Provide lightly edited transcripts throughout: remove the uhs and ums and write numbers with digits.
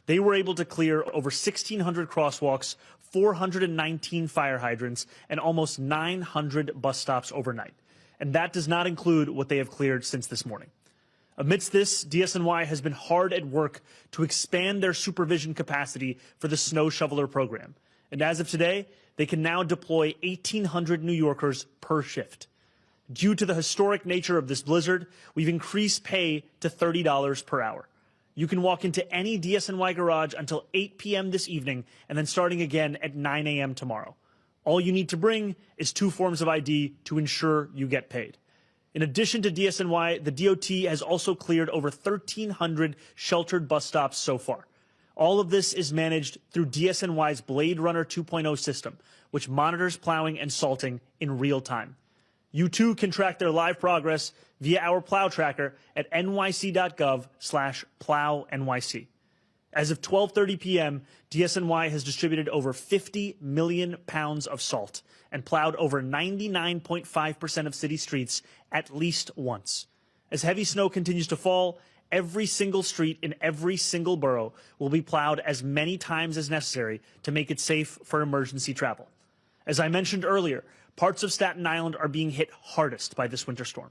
They were able to clear over 1,600 crosswalks, 419 fire hydrants, and almost 900 bus stops overnight. And that does not include what they have cleared since this morning. Amidst this, DSNY has been hard at work to expand their supervision capacity for the snow shoveler program. And as of today, they can now deploy 1,800 New Yorkers per shift. Due to the historic nature of this blizzard, we've increased pay to $30 per hour. You can walk into any DSNY garage until 8 p.m. this evening and then starting again at 9 a.m. tomorrow. All you need to bring is 2 forms of ID to ensure you get paid. In addition to DSNY, the DOT has also cleared over 1,300 sheltered bus stops so far. All of this is managed through DSNY's Blade Runner 2.0 system, which monitors plowing and salting in real time. You too can track their live progress via our plow tracker at nyc.gov/plownyc. As of 12:30 p.m., DSNY has distributed over 50 million pounds of salt and plowed over 99.5% of city streets at least once. As heavy snow continues to fall, every single street in every single borough will be plowed as many times as necessary to make it safe for emergency travel. As I mentioned earlier, parts of Staten Island are being hit hardest by this winter storm.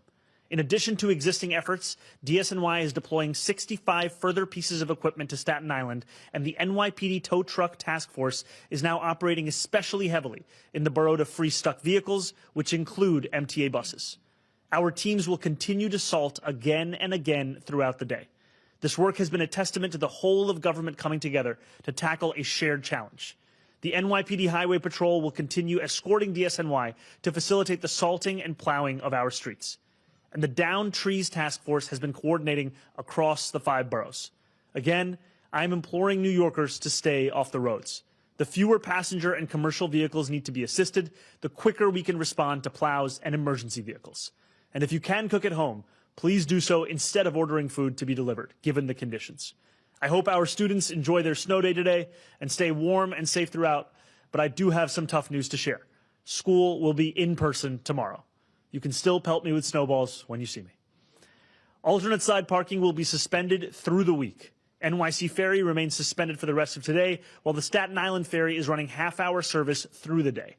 In addition to existing efforts, DSNY is deploying 65 further pieces of equipment to Staten Island, and the NYPD Tow Truck Task Force is now operating especially heavily in the borough to free stuck vehicles, which include MTA buses. Our teams will continue to salt again and again throughout the day. This work has been a testament to the whole of government coming together to tackle a shared challenge. The NYPD Highway Patrol will continue escorting DSNY to facilitate the salting and plowing of our streets. And the Down Trees Task Force has been coordinating across the 5 boroughs. Again, I'm imploring New Yorkers to stay off the roads. The fewer passenger and commercial vehicles need to be assisted, the quicker we can respond to plows and emergency vehicles. And if you can cook at home, please do so instead of ordering food to be delivered, given the conditions. I hope our students enjoy their snow day today and stay warm and safe throughout, but I do have some tough news to share. School will be in person tomorrow. You can still pelt me with snowballs when you see me. Alternate side parking will be suspended through the week. NYC Ferry remains suspended for the rest of today, while the Staten Island Ferry is running half-hour service through the day.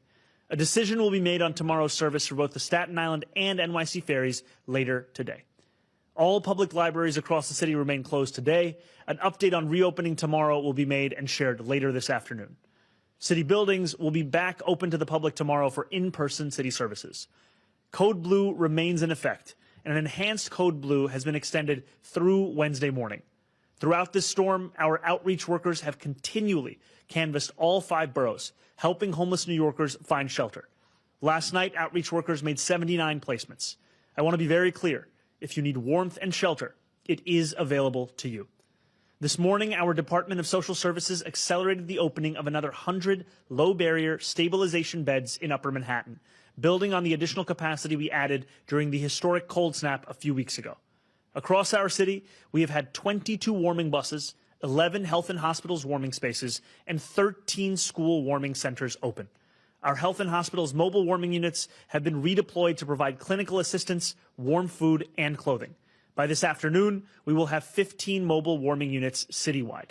A decision will be made on tomorrow's service for both the Staten Island and NYC ferries later today. All public libraries across the city remain closed today. An update on reopening tomorrow will be made and shared later this afternoon. City buildings will be back open to the public tomorrow for in-person city services. Code Blue remains in effect, and an enhanced Code Blue has been extended through Wednesday morning. Throughout this storm, our outreach workers have continually canvassed all 5 boroughs, helping homeless New Yorkers find shelter. Last night, outreach workers made 79 placements. I want to be very clear. If you need warmth and shelter, it is available to you. This morning, our Department of Social Services accelerated the opening of another 100 low-barrier stabilization beds in Upper Manhattan, building on the additional capacity we added during the historic cold snap a few weeks ago. Across our city, we have had 22 warming buses, 11 health and hospitals warming spaces, and 13 school warming centers open. Our health and hospitals mobile warming units have been redeployed to provide clinical assistance, warm food, and clothing. By this afternoon, we will have 15 mobile warming units citywide.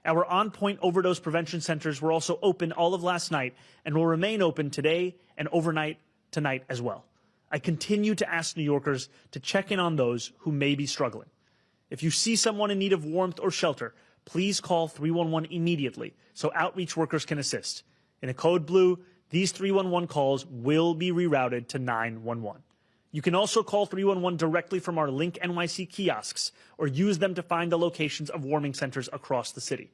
Our on-point overdose prevention centers were also open all of last night and will remain open today and overnight tonight as well. I continue to ask New Yorkers to check in on those who may be struggling. If you see someone in need of warmth or shelter, please call 311 immediately so outreach workers can assist. In a Code Blue, these 311 calls will be rerouted to 911. You can also call 311 directly from our Link NYC kiosks or use them to find the locations of warming centers across the city.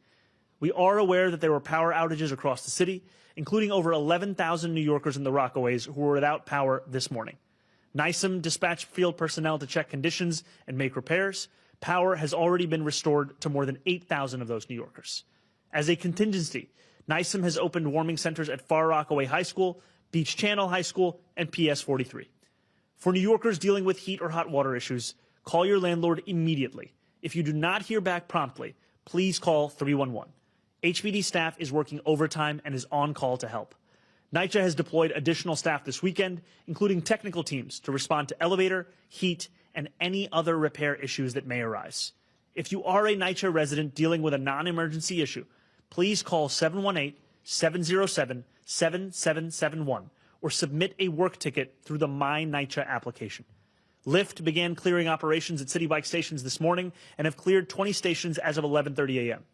We are aware that there were power outages across the city, including over 11,000 New Yorkers in the Rockaways who were without power this morning. NYSM dispatched field personnel to check conditions and make repairs. Power has already been restored to more than 8,000 of those New Yorkers. As a contingency, NYSM has opened warming centers at Far Rockaway High School, Beach Channel High School, and PS 43. For New Yorkers dealing with heat or hot water issues, call your landlord immediately. If you do not hear back promptly, please call 311. HPD staff is working overtime and is on call to help. NYCHA has deployed additional staff this weekend, including technical teams, to respond to elevator, heat, and any other repair issues that may arise. If you are a NYCHA resident dealing with a non-emergency issue, please call 718-707-7771 or submit a work ticket through the My NYCHA application. Lyft began clearing operations at City Bike stations this morning and have cleared 20 stations as of 11:30 a.m.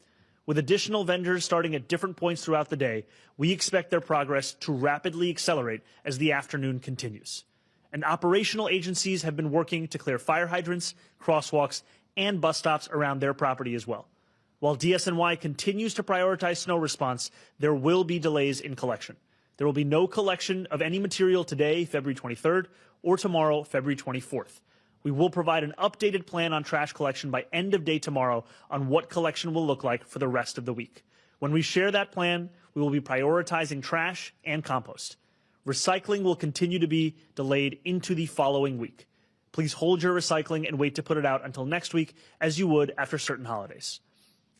With additional vendors starting at different points throughout the day, we expect their progress to rapidly accelerate as the afternoon continues. And operational agencies have been working to clear fire hydrants, crosswalks, and bus stops around their property as well. While DSNY continues to prioritize snow response, there will be delays in collection. There will be no collection of any material today, February 23rd, or tomorrow, February 24th. We will provide an updated plan on trash collection by end of day tomorrow on what collection will look like for the rest of the week. When we share that plan, we will be prioritizing trash and compost. Recycling will continue to be delayed into the following week. Please hold your recycling and wait to put it out until next week, as you would after certain holidays.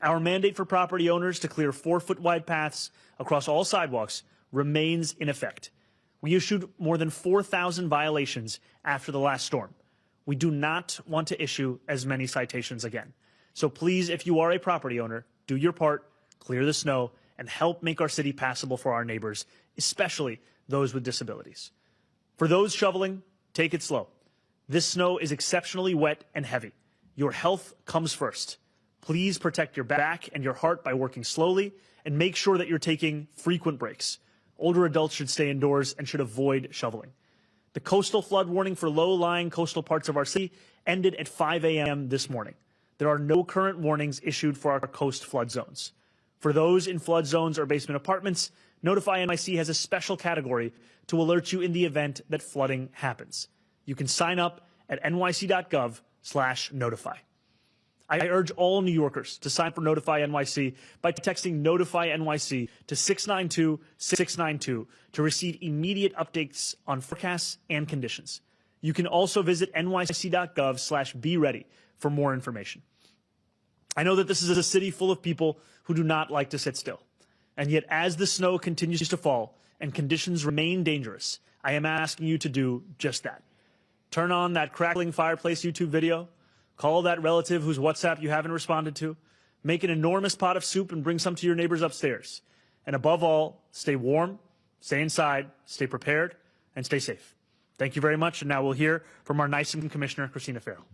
Our mandate for property owners to clear 4-foot wide paths across all sidewalks remains in effect. We issued more than 4,000 violations after the last storm. We do not want to issue as many citations again. So please, if you are a property owner, do your part, clear the snow, and help make our city passable for our neighbors, especially those with disabilities. For those shoveling, take it slow. This snow is exceptionally wet and heavy. Your health comes first. Please protect your back and your heart by working slowly and make sure that you're taking frequent breaks. Older adults should stay indoors and should avoid shoveling. The coastal flood warning for low-lying coastal parts of our city ended at 5 a.m. this morning. There are no current warnings issued for our coast flood zones. For those in flood zones or basement apartments, Notify NYC has a special category to alert you in the event that flooding happens. You can sign up at nyc.gov/notify. I urge all New Yorkers to sign up for Notify NYC by texting Notify NYC to 692-692 to receive immediate updates on forecasts and conditions. You can also visit nyc.gov/be-ready for more information. I know that this is a city full of people who do not like to sit still. And yet, as the snow continues to fall and conditions remain dangerous, I am asking you to do just that. Turn on that crackling fireplace YouTube video. Call that relative whose WhatsApp you haven't responded to. Make an enormous pot of soup and bring some to your neighbors upstairs. And above all, stay warm, stay inside, stay prepared, and stay safe. Thank you very much. And now we'll hear from our NYC Commissioner, Christina Farrell.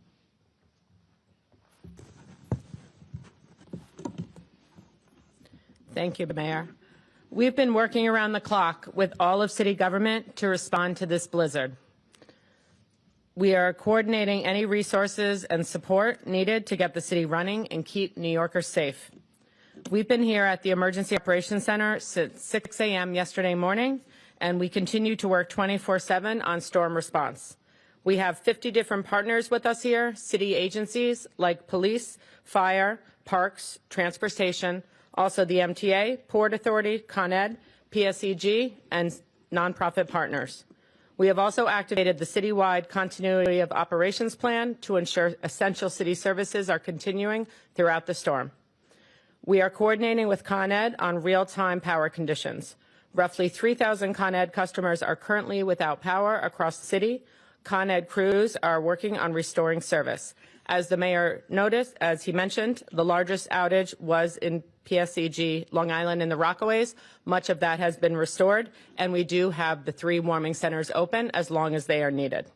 Thank you, Mayor. We've been working around the clock with all of city government to respond to this blizzard. We are coordinating any resources and support needed to get the city running and keep New Yorkers safe. We've been here at the Emergency Operations Center since 6 a.m. yesterday morning, and we continue to work 24/7 on storm response. We have 50 different partners with us here, city agencies like police, fire, parks, transportation, also the MTA, Port Authority, Con Ed, PSEG, and nonprofit partners. We have also activated the citywide continuity of operations plan to ensure essential city services are continuing throughout the storm. We are coordinating with Con Ed on real-time power conditions. Roughly 3,000 Con Ed customers are currently without power across the city. Con Ed crews are working on restoring service. As the mayor noticed, as he mentioned, the largest outage was in PSEG, Long Island, and the Rockaways. Much of that has been restored, and we do have the 3 warming centers open as long as they are needed.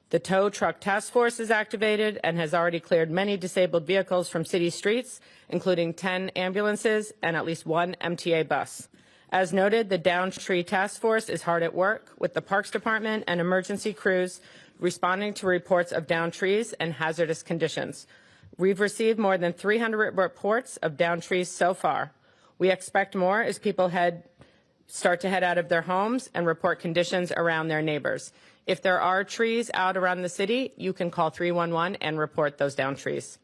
The tow truck task force is activated and has already cleared many disabled vehicles from city streets, including 10 ambulances and at least 1 MTA bus. As noted, the downed tree task force is hard at work with the Parks Department and emergency crews responding to reports of downed trees and hazardous conditions. We've received more than 300 reports of downed trees so far. We expect more as people start to head out of their homes and report conditions around their neighbors. If there are trees out around the city, you can call 311 and report those downed trees.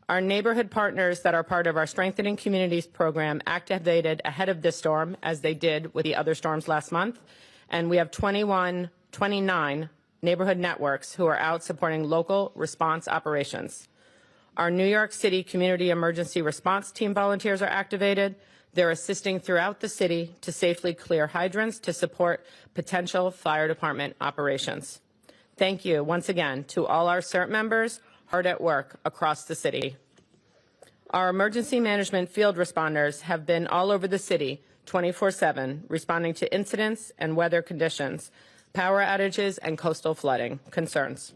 Our neighborhood partners that are part of our Strengthening Communities program activated ahead of this storm, as they did with the other storms last month, and we have 29 neighborhood networks who are out supporting local response operations. Our New York City Community Emergency Response Team volunteers are activated. They're assisting throughout the city to safely clear hydrants to support potential fire department operations. Thank you once again to all our CERT members hard at work across the city. Our emergency management field responders have been all over the city 24/7, responding to incidents and weather conditions, power outages, and coastal flooding concerns.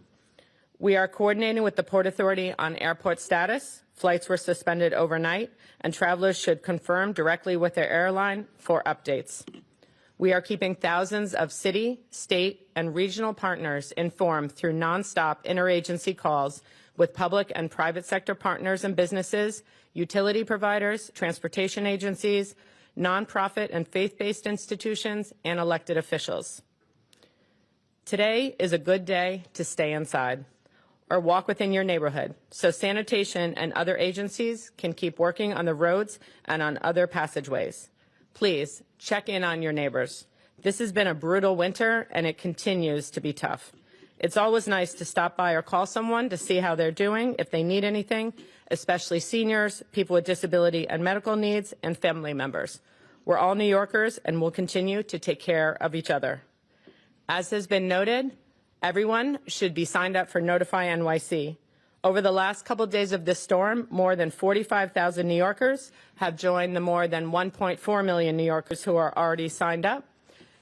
We are coordinating with the Port Authority on airport status. Flights were suspended overnight, and travelers should confirm directly with their airline for updates. We are keeping thousands of city, state, and regional partners informed through nonstop interagency calls with public and private sector partners and businesses, utility providers, transportation agencies, nonprofit and faith-based institutions, and elected officials. Today is a good day to stay inside or walk within your neighborhood so sanitation and other agencies can keep working on the roads and on other passageways. Please check in on your neighbors. This has been a brutal winter and it continues to be tough. It's always nice to stop by or call someone to see how they're doing if they need anything, especially seniors, people with disability and medical needs, and family members. We're all New Yorkers and will continue to take care of each other. As has been noted, everyone should be signed up for Notify NYC. Over the last couple of days of this storm, more than 45,000 New Yorkers have joined the more than 1.4 million New Yorkers who are already signed up.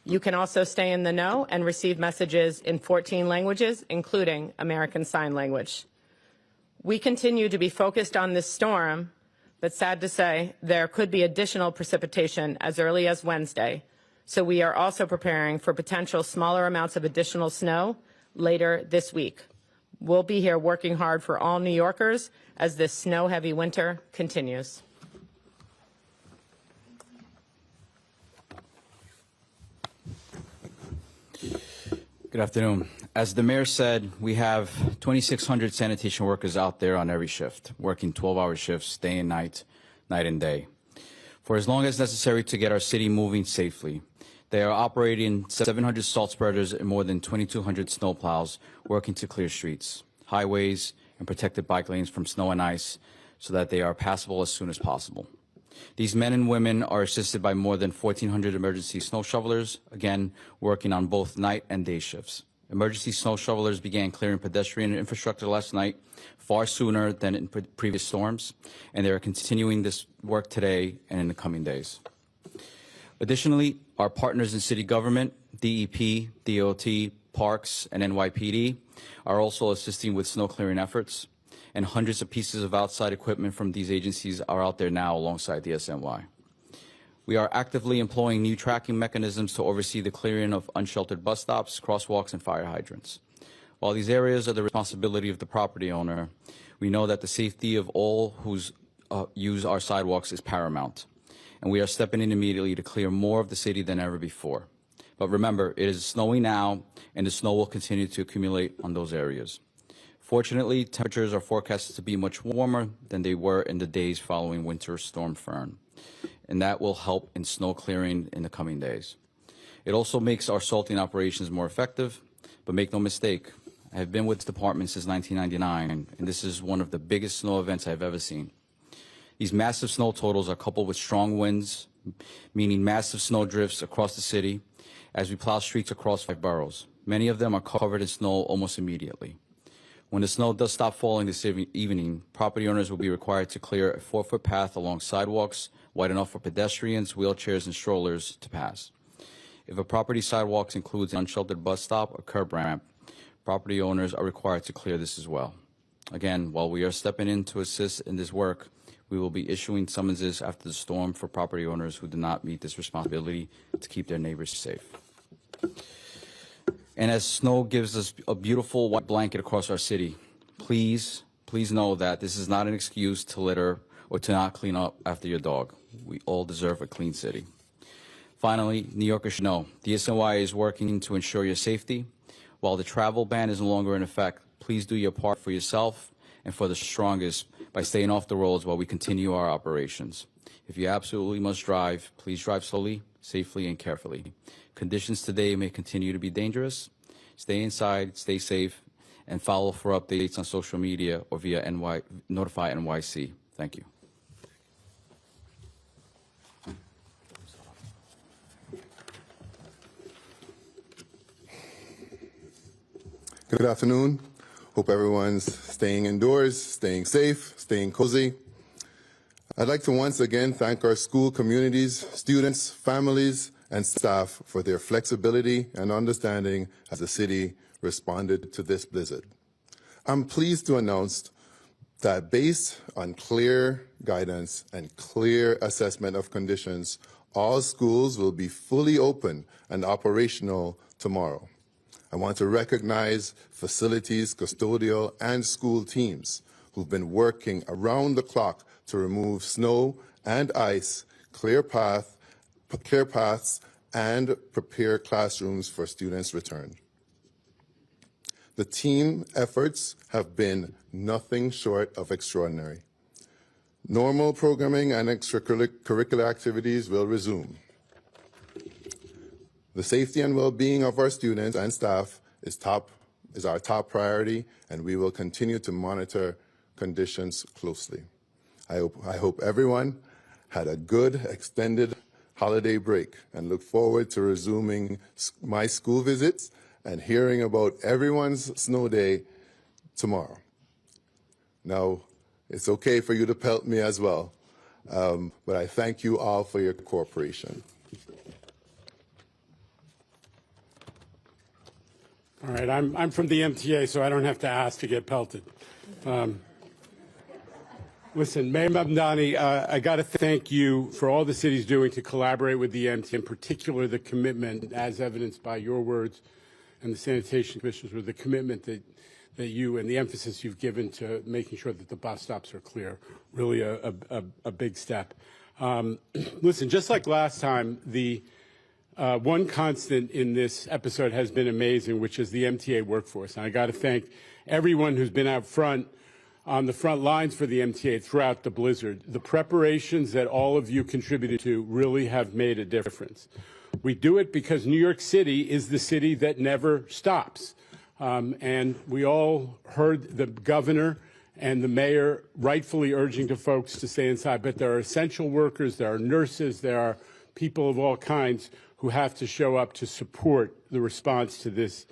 You can also stay in the know and receive messages in 14 languages, including American Sign Language. We continue to be focused on this storm, but sad to say, there could be additional precipitation as early as Wednesday. So we are also preparing for potential smaller amounts of additional snow later this week. We'll be here working hard for all New Yorkers as this snow-heavy winter continues. Good afternoon. As the mayor said, we have 2,600 sanitation workers out there on every shift, working 12-hour shifts, day and night, night and day, for as long as necessary to get our city moving safely. They are operating 700 salt spreaders and more than 2,200 snow plows, working to clear streets, highways, and protected bike lanes from snow and ice so that they are passable as soon as possible. These men and women are assisted by more than 1,400 emergency snow shovelers, again, working on both night and day shifts. Emergency snow shovelers began clearing pedestrian infrastructure last night, far sooner than in previous storms, and they are continuing this work today and in the coming days. Additionally, our partners in city government, DEP, DOT, Parks, and NYPD, are also assisting with snow clearing efforts, and hundreds of pieces of outside equipment from these agencies are out there now alongside the SNY. We are actively employing new tracking mechanisms to oversee the clearing of unsheltered bus stops, crosswalks, and fire hydrants. While these areas are the responsibility of the property owner, we know that the safety of all who use our sidewalks is paramount, and we are stepping in immediately to clear more of the city than ever before. But remember, it is snowing now, and the snow will continue to accumulate on those areas. Fortunately, temperatures are forecasted to be much warmer than they were in the days following Winter Storm Fern, and that will help in snow clearing in the coming days. It also makes our salting operations more effective, but make no mistake, I have been with the department since 1999, and this is one of the biggest snow events I've ever seen. These massive snow totals are coupled with strong winds, meaning massive snow drifts across the city as we plow streets across 5 boroughs. Many of them are covered in snow almost immediately. When the snow does stop falling this evening, property owners will be required to clear a 4-foot path along sidewalks wide enough for pedestrians, wheelchairs, and strollers to pass. If a property sidewalk includes an unsheltered bus stop or curb ramp, property owners are required to clear this as well. Again, while we are stepping in to assist in this work, we will be issuing summonses after the storm for property owners who do not meet this responsibility to keep their neighbors safe. And as snow gives us a beautiful white blanket across our city, please know that this is not an excuse to litter or to not clean up after your dog. We all deserve a clean city. Finally, New Yorkers should know, DSNY is working to ensure your safety. While the travel ban is no longer in effect, please do your part for yourself and for the strongest by staying off the roads while we continue our operations. If you absolutely must drive, please drive slowly, safely, and carefully. Conditions today may continue to be dangerous. Stay inside, stay safe, and follow for updates on social media or via Notify NYC. Thank you. Good afternoon. Hope everyone's staying indoors, staying safe, staying cozy. I'd like to once again thank our school communities, students, families, and staff for their flexibility and understanding as the city responded to this blizzard. I'm pleased to announce that based on clear guidance and clear assessment of conditions, all schools will be fully open and operational tomorrow. I want to recognize facilities, custodial, and school teams who've been working around the clock to remove snow and ice, clear paths, and prepare classrooms for students' return. The team efforts have been nothing short of extraordinary. Normal programming and extracurricular activities will resume. The safety and well-being of our students and staff is our top priority, and we will continue to monitor conditions closely. I hope everyone had a good extended holiday break and look forward to resuming my school visits and hearing about everyone's snow day tomorrow. Now, it's okay for you to pelt me as well, but I thank you all for your cooperation. All right, I'm from the MTA, so I don't have to ask to get pelted. Listen, Mayor Mamdani, I got to thank you for all the city's doing to collaborate with the MTA, in particular the commitment, as evidenced by your words and the sanitation commissioners, with the commitment that you and the emphasis you've given to making sure that the bus stops are clear. Really a big step. Listen, just like last time, the one constant in this episode has been amazing, which is the MTA workforce. And I got to thank everyone who's been out front on the front lines for the MTA throughout the blizzard. The preparations that all of you contributed to really have made a difference. We do it because New York City is the city that never stops. And we all heard the governor and the mayor rightfully urging to folks to stay inside. But there are essential workers, there are nurses, there are people of all kinds who have to show up to support the response to this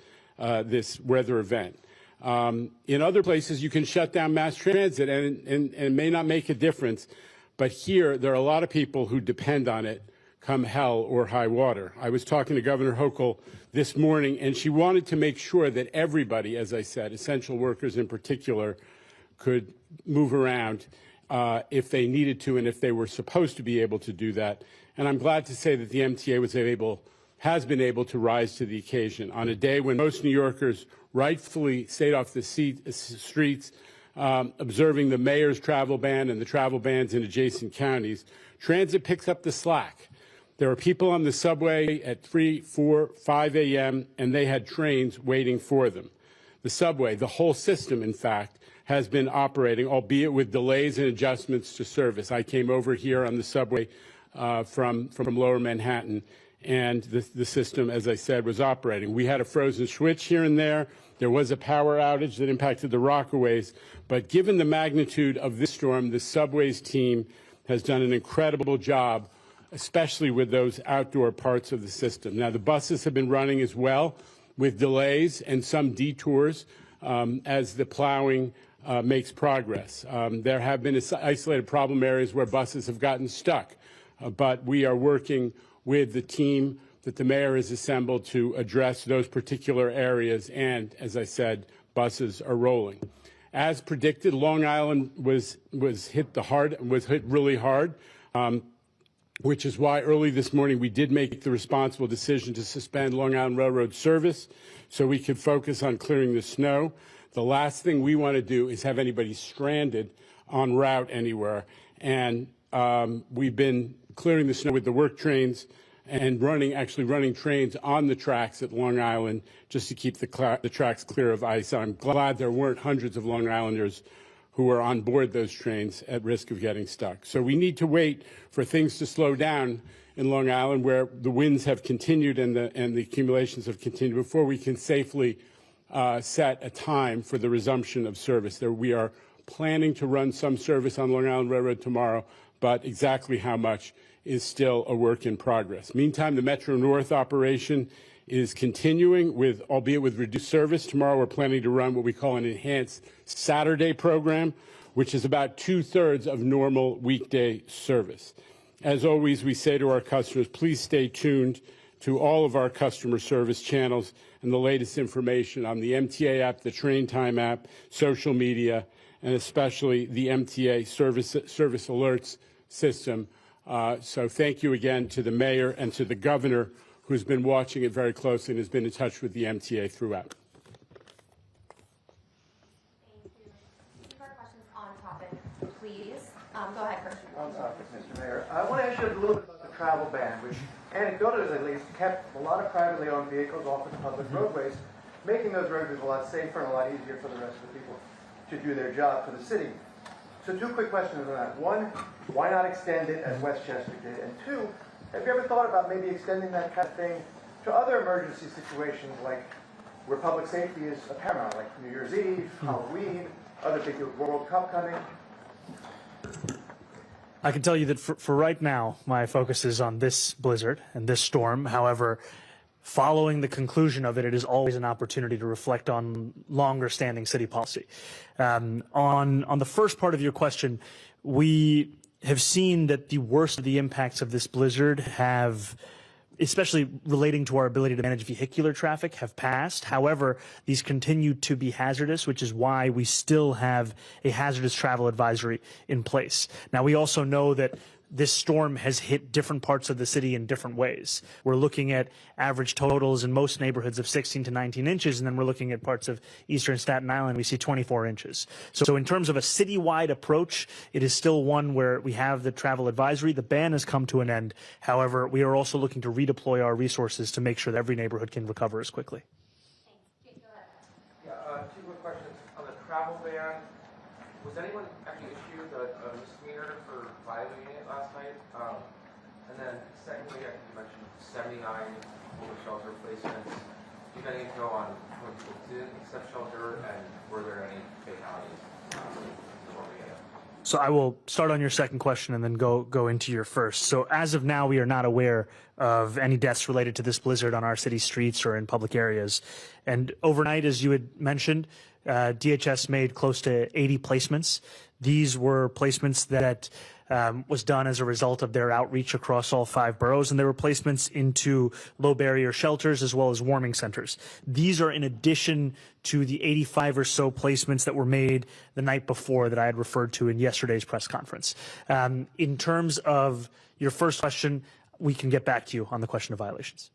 weather event. In other places, you can shut down mass transit and it may not make a difference. But here, there are a lot of people who depend on it come hell or high water. I was talking to Governor Hochul this morning, and she wanted to make sure that everybody, as I said, essential workers in particular, could move around if they needed to and if they were supposed to be able to do that. And I'm glad to say that the MTA has been able to rise to the occasion on a day when most New Yorkers rightfully stayed off the streets, observing the mayor's travel ban and the travel bans in adjacent counties. Transit picks up the slack. There were people on the subway at 3, 4, 5 a.m., and they had trains waiting for them. The subway, the whole system, in fact, has been operating, albeit with delays and adjustments to service. I came over here on the subway from Lower Manhattan, and the system, as I said, was operating. We had a frozen switch here and there. There was a power outage that impacted the Rockaways. But given the magnitude of this storm, the subway's team has done an incredible job, especially with those outdoor parts of the system. Now, the buses have been running as well with delays and some detours as the plowing makes progress. There have been isolated problem areas where buses have gotten stuck, but we are working with the team that the mayor has assembled to address those particular areas, and, as I said, buses are rolling. As predicted, Long Island was hit really hard, which is why early this morning we did make the responsible decision to suspend Long Island Railroad service so we could focus on clearing the snow. The last thing we want to do is have anybody stranded en route anywhere. And we've been clearing the snow with the work trains and running trains on the tracks at Long Island just to keep the tracks clear of ice. I'm glad there weren't hundreds of Long Islanders who were on board those trains at risk of getting stuck. So we need to wait for things to slow down in Long Island, where the winds have continued and the accumulations have continued, before we can safely set a time for the resumption of service. We are planning to run some service on Long Island Railroad tomorrow, but exactly how much is still a work in progress. Meantime, the Metro North operation is continuing, albeit with reduced service. Tomorrow we're planning to run what we call an enhanced Saturday program, which is about 2/3 of normal weekday service. As always, we say to our customers, please stay tuned to all of our customer service channels and the latest information on the MTA app, the Train Time app, social media, and especially the MTA service alerts system. So thank you again to the mayor and to the governor, who's been watching it very closely and has been in touch with the MTA throughout. Thank you. Any more questions on topic, please? Go ahead, first. On topic, Mr. Mayor. I want to ask you a little bit about the travel ban, which anecdotally at least kept a lot of privately owned vehicles off of the public roadways, making those roadways a lot safer and a lot easier for the rest of the people to do their job for the city. So two quick questions on that. One, why not extend it as Westchester did? And two, have you ever thought about maybe extending that kind of thing to other emergency situations like where public safety is paramount, like New Year's Eve, Halloween, other big World Cup coming? I can tell you that for right now, my focus is on this blizzard and this storm. However, following the conclusion of it, it is always an opportunity to reflect on longer-standing city policy. On the first part of your question, we have seen that the worst of the impacts of this blizzard have, especially relating to our ability to manage vehicular traffic, have passed. However, these continue to be hazardous, which is why we still have a hazardous travel advisory in place. Now, we also know that this storm has hit different parts of the city in different ways. We're looking at average totals in most neighborhoods of 16 to 19 inches, and then we're looking at parts of eastern Staten Island, we see 24 inches. So in terms of a citywide approach, it is still one where we have the travel advisory. The ban has come to an end. However, we are also looking to redeploy our resources to make sure that every neighborhood can recover as quickly. Thanks. Jake, go ahead. Yeah, two quick questions. On the travel ban, was anyone actually issued a misdemeanor for violating it last night? And then secondly, I think you mentioned 79 homeless shelter placements. Do you have any info on when people didn't accept shelter, and were there any fatalities? So I will start on your second question and then go into your first. So as of now, we are not aware of any deaths related to this blizzard on our city streets or in public areas. And overnight, as you had mentioned, DHS made close to 80 placements. These were placements that was done as a result of their outreach across all 5 boroughs, and there were placements into low barrier shelters as well as warming centers. These are in addition to the 85 or so placements that were made the night before that I had referred to in yesterday's press conference. In terms of your first question, we can get back to you on the question of violations.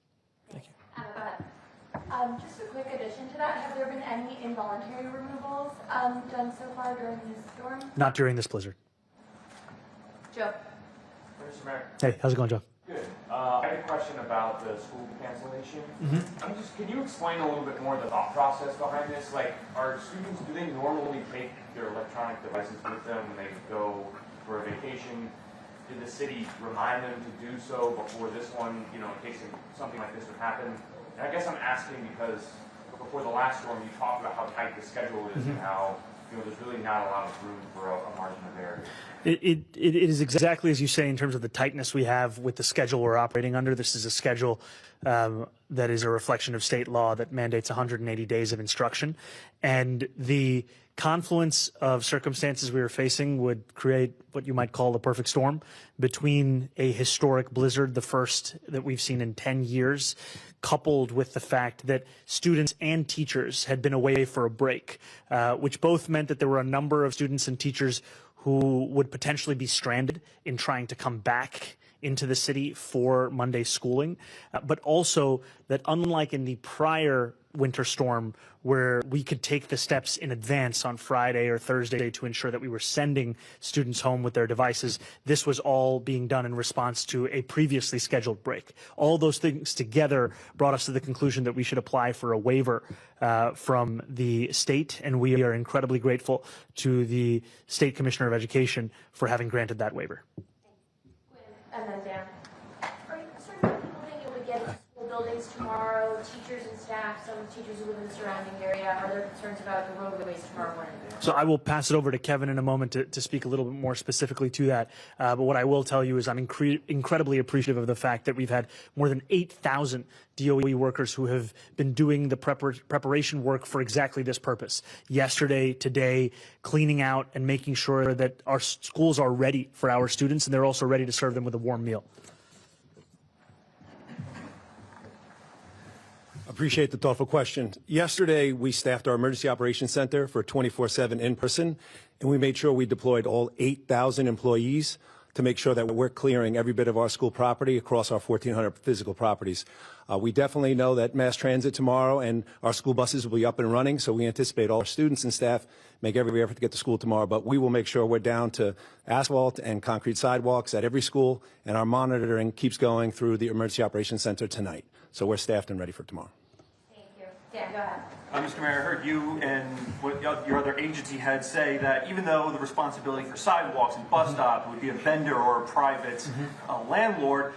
Thank you. Anna, go ahead. Just a quick addition to that, have there been any involuntary removals done so far during this storm? Not during this blizzard. Joe. Mr. Mayor. Hey, how's it going, Joe? Good. I have a question about the school cancellation. Can you explain a little bit more the thought process behind this? Like, are students, do they normally take their electronic devices with them when they go for a vacation? Did the city remind them to do so before this one, in case something like this would happen? And I guess I'm asking because before the last storm, you talked about how tight the schedule is and how there's really not a lot of room for a margin of error. It is exactly as you say in terms of the tightness we have with the schedule we're operating under. This is a schedule that is a reflection of state law that mandates 180 days of instruction. And the confluence of circumstances we were facing would create what you might call the perfect storm between a historic blizzard, the first that we've seen in 10 years, coupled with the fact that students and teachers had been away for a break, which both meant that there were a number of students and teachers who would potentially be stranded in trying to come back into the city for Monday schooling, but also that unlike in the prior winter storm where we could take the steps in advance on Friday or Thursday to ensure that we were sending students home with their devices, this was all being done in response to a previously scheduled break. All those things together brought us to the conclusion that we should apply for a waiver from the state, and we are incredibly grateful to the State Commissioner of Education for having granted that waiver. And then Dan. Are certain people being able to get to school buildings tomorrow, teachers and staff, some teachers who live in the surrounding area, are there concerns about the roadways tomorrow morning? So I will pass it over to Kevin in a moment to speak a little bit more specifically to that. But what I will tell you is I'm incredibly appreciative of the fact that we've had more than 8,000 DOE workers who have been doing the preparation work for exactly this purpose. Yesterday, today, cleaning out and making sure that our schools are ready for our students, and they're also ready to serve them with a warm meal. Appreciate the thoughtful question. Yesterday, we staffed our Emergency Operations Center for 24/7 in person, and we made sure we deployed all 8,000 employees to make sure that we're clearing every bit of our school property across our 1,400 physical properties. We definitely know that mass transit tomorrow and our school buses will be up and running, so we anticipate all our students and staff make every effort to get to school tomorrow, but we will make sure we're down to asphalt and concrete sidewalks at every school, and our monitoring keeps going through the Emergency Operations Center tonight. So we're staffed and ready for tomorrow. Thank you. Dan, go ahead. Mr. Mayor, I heard you and what your other agency heads say that even though the responsibility for sidewalks and bus stops would be a vendor or a private landlord,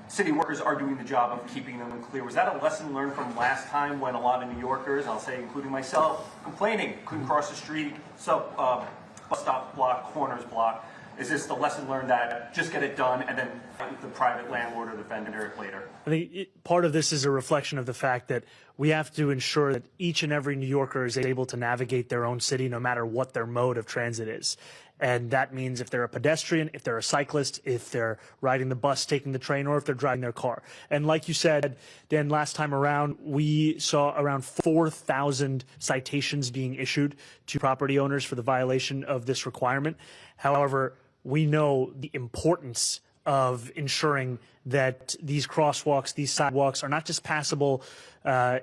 city workers are doing the job of keeping them clear. Was that a lesson learned from last time when a lot of New Yorkers, I'll say including myself, complaining, couldn't cross the street, bus stops blocked, corners blocked? Is this the lesson learned that just get it done and then fight with the private landlord or the vendor later? I think part of this is a reflection of the fact that we have to ensure that each and every New Yorker is able to navigate their own city no matter what their mode of transit is. And that means if they're a pedestrian, if they're a cyclist, if they're riding the bus, taking the train, or if they're driving their car. And like you said, Dan, last time around, we saw around 4,000 citations being issued to property owners for the violation of this requirement. However, we know the importance of ensuring that these crosswalks, these sidewalks are not just passable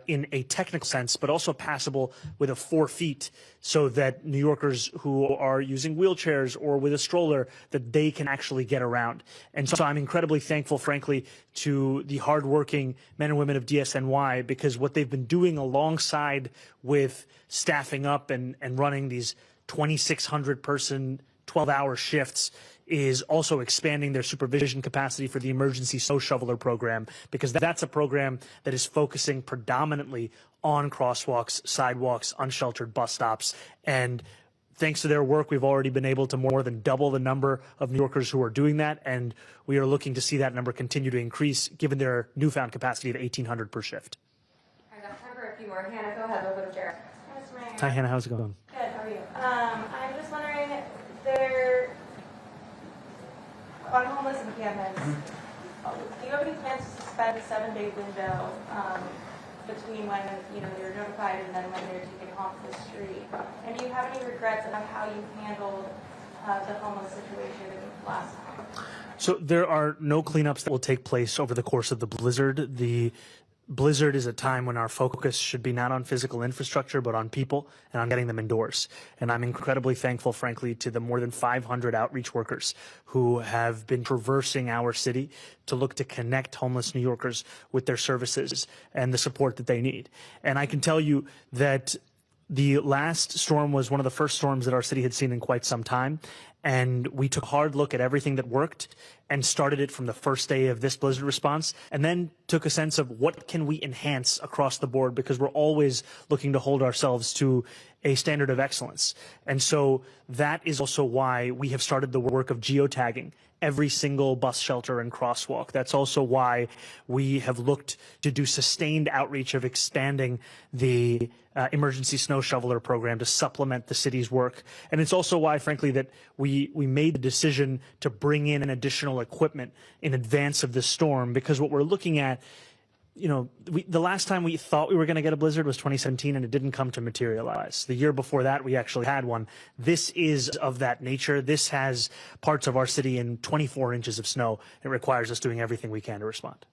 in a technical sense, but also passable with 4 feet so that New Yorkers who are using wheelchairs or with a stroller, that they can actually get around. And so I'm incredibly thankful, frankly, to the hardworking men and women of DSNY, because what they've been doing alongside with staffing up and running these 2,600 person 12-hour shifts is also expanding their supervision capacity for the emergency snow shoveler program, because that's a program that is focusing predominantly on crosswalks, sidewalks, unsheltered bus stops. And thanks to their work, we've already been able to more than double the number of New Yorkers who are doing that, and we are looking to see that number continue to increase given their newfound capacity of 1,800 per shift. I got time for a few more. Hannah, go ahead. We'll go to Jared. Hi, Hannah. How's it going? Good. How are you? I'm just wondering, there on homeless encampments, do you have any plans to suspend the 7-day window between when you're notified and then when they're taken off the street? And do you have any regrets about how you handled the homeless situation last time? So there are no cleanups that will take place over the course of the blizzard. The blizzard is a time when our focus should be not on physical infrastructure, but on people and on getting them indoors. And I'm incredibly thankful, frankly, to the more than 500 outreach workers who have been traversing our city to look to connect homeless New Yorkers with their services and the support that they need. And I can tell you that the last storm was one of the first storms that our city had seen in quite some time. And we took a hard look at everything that worked and started it from the first day of this blizzard response, and then took a sense of what can we enhance across the board, because we're always looking to hold ourselves to a standard of excellence. And so that is also why we have started the work of geotagging every single bus shelter and crosswalk. That's also why we have looked to do sustained outreach of expanding the emergency snow shoveler program to supplement the city's work. And it's also why, frankly, that we made the decision to bring in an additional equipment in advance of this storm, because what we're looking at, the last time we thought we were going to get a blizzard was 2017, and it didn't come to materialize. The year before that, we actually had one. This is of that nature. This has parts of our city in 24 inches of snow. It requires us doing everything we can to respond.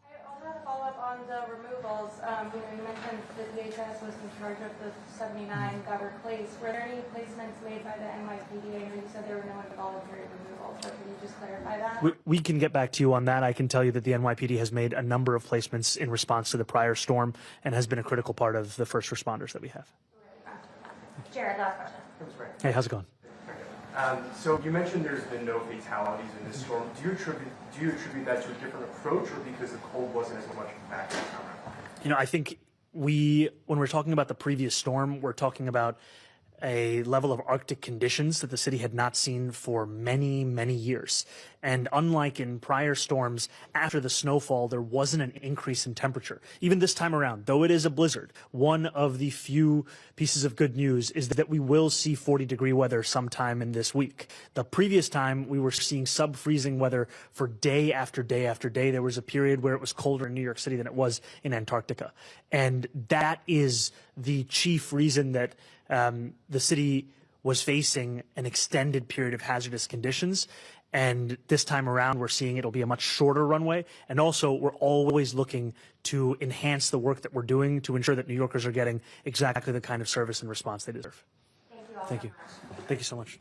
I also have a follow-up on the removals. You mentioned that DHS was in charge of the 79 got replaced. Were there any placements made by the NYPD? I know you said there were no involuntary removals, so can you just clarify that? We can get back to you on that. I can tell you that the NYPD has made a number of placements in response to the prior storm and has been a critical part of the first responders that we have. Jared, last question. Hey, how's it going? So you mentioned there's been no fatalities in this storm. Do you attribute that to a different approach, or because the cold wasn't as much of a factor this time around? I think when we're talking about the previous storm, we're talking about a level of Arctic conditions that the city had not seen for many, many years. And unlike in prior storms, after the snowfall, there wasn't an increase in temperature. Even this time around, though it is a blizzard, one of the few pieces of good news is that we will see 40-degree weather sometime in this week. The previous time, we were seeing sub-freezing weather for day after day after day. There was a period where it was colder in New York City than it was in Antarctica. And that is the chief reason that the city was facing an extended period of hazardous conditions. And this time around, we're seeing it'll be a much shorter runway. And also, we're always looking to enhance the work that we're doing to ensure that New Yorkers are getting exactly the kind of service and response they deserve. Thank you all. Thank you. Thank you so much.